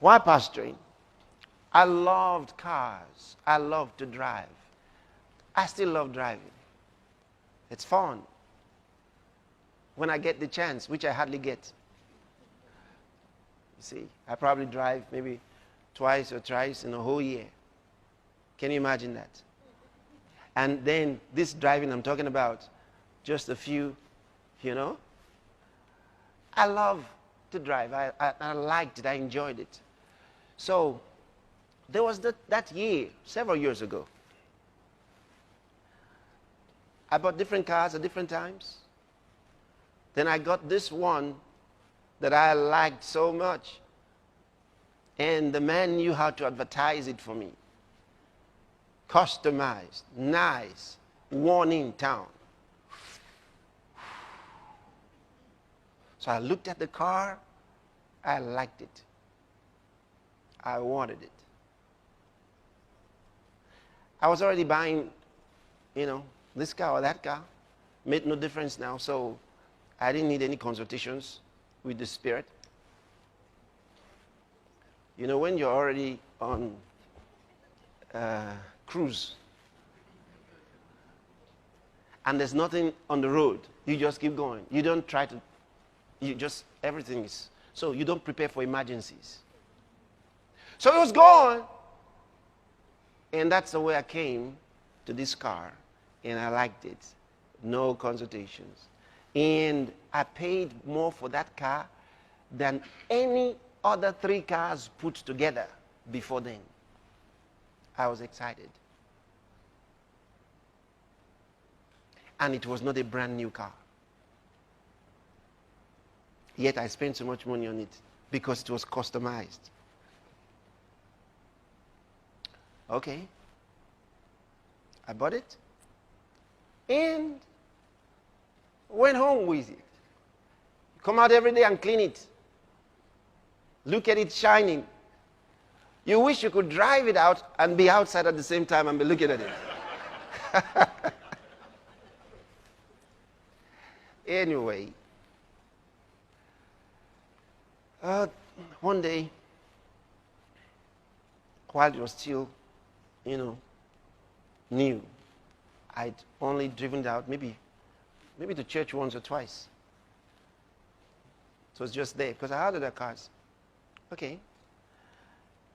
While pastoring, I loved cars. I loved to drive. I still love driving. It's fun. When I get the chance, which I hardly get. You see, I probably drive maybe twice or thrice in a whole year. Can you imagine that? And then this driving I'm talking about, just a few, you know. I love to drive. I liked it. I enjoyed it. So there was that year, several years ago. I bought different cars at different times. Then I got this one that I liked so much. And the man knew how to advertise it for me. Customized, nice, worn in town. So I looked at the car. I liked it. I wanted it. I was already buying, this car or that car. Made no difference now. So I didn't need any consultations with the Spirit. When you're already on cruise and there's nothing on the road, you just keep going. You don't try to, everything is, so you don't prepare for emergencies. So it was gone. And that's the way I came to this car. And I liked it. No consultations. And I paid more for that car than any other 3 cars put together before then. I was excited. And it was not a brand new car. Yet I spent so much money on it because it was customized. Okay. I bought it and went home with it. Come out every day and clean it. Look at it shining. You wish you could drive it out and be outside at the same time and be looking at it. Anyway, one day, while it was still, new, I'd only driven it out maybe to church once or twice. So it's just there because I had other cars. Okay.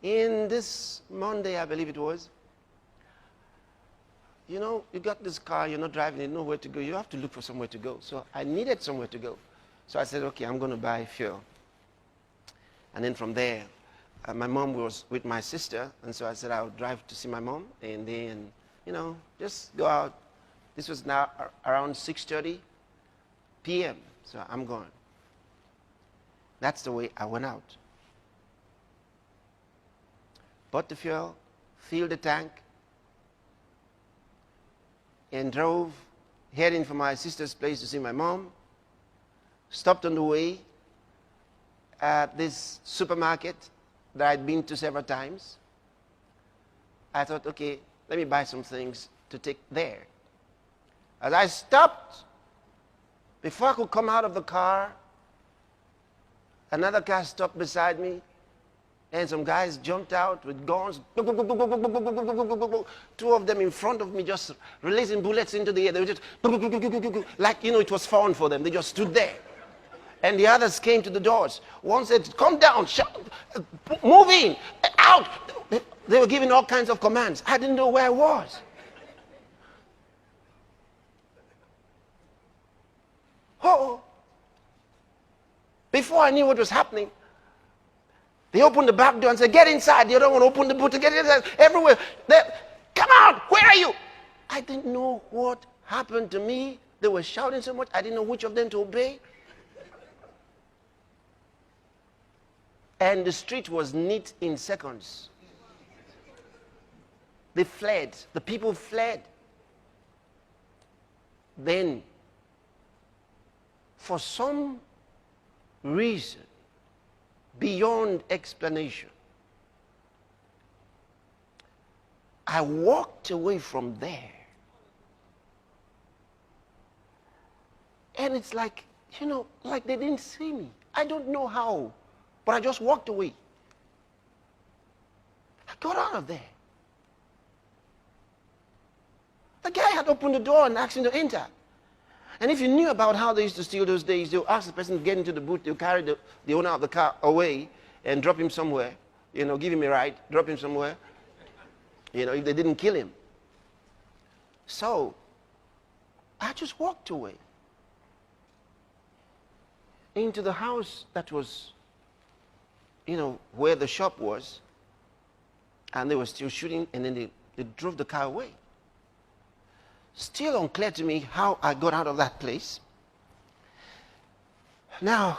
In this Monday, I believe it was, you got this car, you're not driving, you know where to go. You have to look for somewhere to go. So I needed somewhere to go. So I said, okay, I'm going to buy fuel. And then from there, my mom was with my sister, and so I said I'll drive to see my mom, and then, just go out. This was now around 6:30 p.m., so I'm going. That's the way I went out. Bought the fuel, filled the tank, and drove, heading for my sister's place to see my mom. Stopped on the way at this supermarket that I'd been to several times. I thought, okay, let me buy some things to take there. As I stopped, before I could come out of the car, another car stopped beside me, and some guys jumped out with guns. 2 of them in front of me just releasing bullets into the air. They were just like, it was fun for them. They just stood there. And the others came to the doors. One said, come down, move in, out. They were giving all kinds of commands. I didn't know where I was. Oh. Before I knew what was happening, they opened the back door and said, get inside. The other one opened the boot to get inside. Everywhere. Come out. Where are you? I didn't know what happened to me. They were shouting so much. I didn't know which of them to obey. And the street was neat in seconds. They fled. The people fled. Then, for some reason, beyond explanation, I walked away from there. And it's like, like they didn't see me. I don't know how, but I just walked away. got out of there. The guy had opened the door and asked him to enter. And if you knew about how they used to steal those days, they'll ask the person to get into the boot, they'll carry the owner of the car away and drop him somewhere. Give him a ride, drop him somewhere. If they didn't kill him. So, I just walked away into the house that was, where the shop was. And they were still shooting, and then they drove the car away. Still unclear to me how I got out of that place. Now,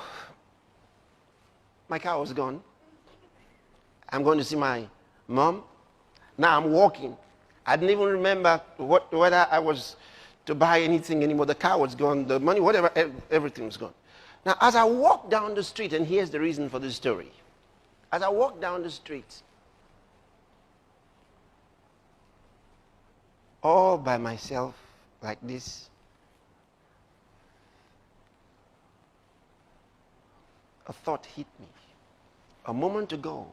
my car was gone. I'm going to see my mom. Now I'm walking. I didn't even remember whether I was to buy anything anymore. The car was gone, the money, whatever, everything was gone. Now, as I walk down the street, and here's the reason for this story. As I walk down the street, all by myself, like this, a thought hit me. A moment ago,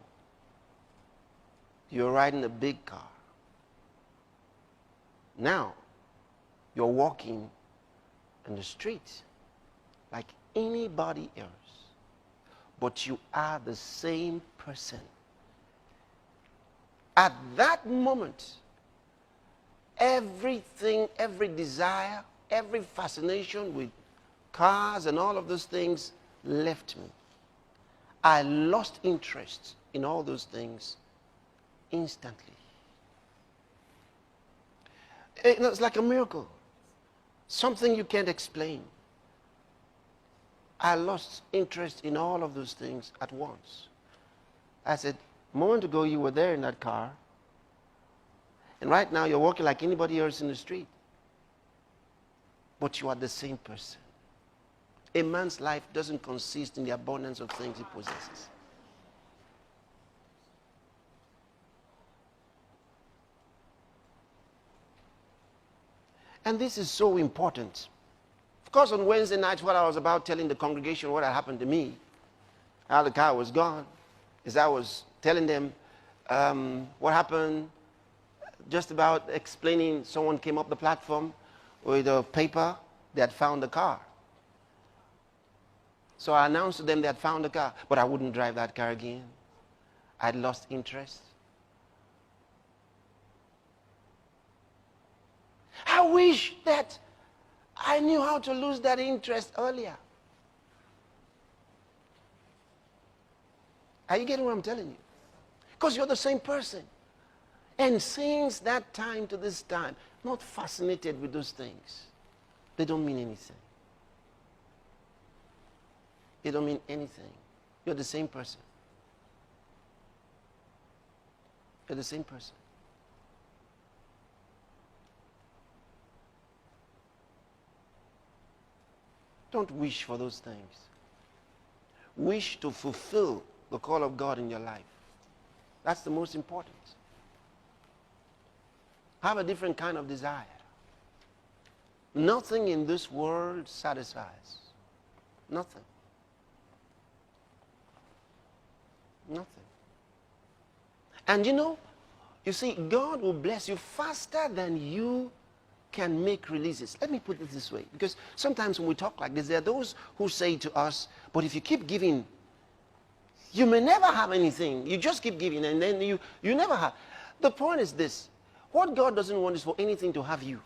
you were riding a big car. Now, you're walking in the street like anybody else. But you are the same person. At that moment, everything, every desire, every fascination with cars and all of those things left me. I lost interest in all those things instantly. It's like a miracle. Something you can't explain. I lost interest in all of those things at once. I said, a moment ago you were there in that car, and right now you're walking like anybody else in the street. But you are the same person. A man's life doesn't consist in the abundance of things he possesses. And this is so important. Of course, on Wednesday nights, what I was about telling the congregation what had happened to me, how the car was gone, is I was telling them what happened, just about explaining. Someone came up the platform with a paper. They had found the car. So I announced to them they had found the car, but I wouldn't drive that car again. I'd lost interest. I wish that I knew how to lose that interest earlier. Are you getting what I'm telling you? Because you're the same person. And since that time to this time, not fascinated with those things. They don't mean anything. They don't mean anything. You're the same person. You're the same person. Don't wish for those things. Wish to fulfill the call of God in your life. That's the most important. Have a different kind of desire. Nothing in this world satisfies. Nothing. Nothing. And you see, God will bless you faster than you can make releases. Let me put it this way, because sometimes when we talk like this, there are those who say to us, but if you keep giving, you may never have anything. You just keep giving, and then you never have. The point is this: what God doesn't want is for anything to have you.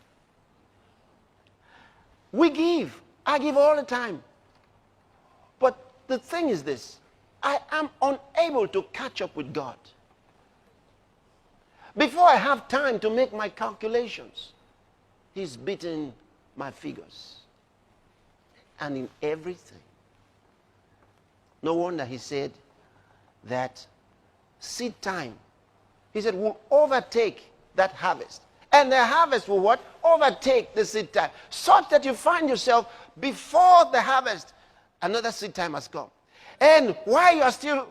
We give. I give all the time. But the thing is this: I am unable to catch up with God. Before I have time to make my calculations, He's beaten my figures. And in everything. No wonder He said that seed time, He said, will overtake that harvest. And the harvest will what? Overtake the seed time. Such that you find yourself before the harvest, another seed time has come. And while you are still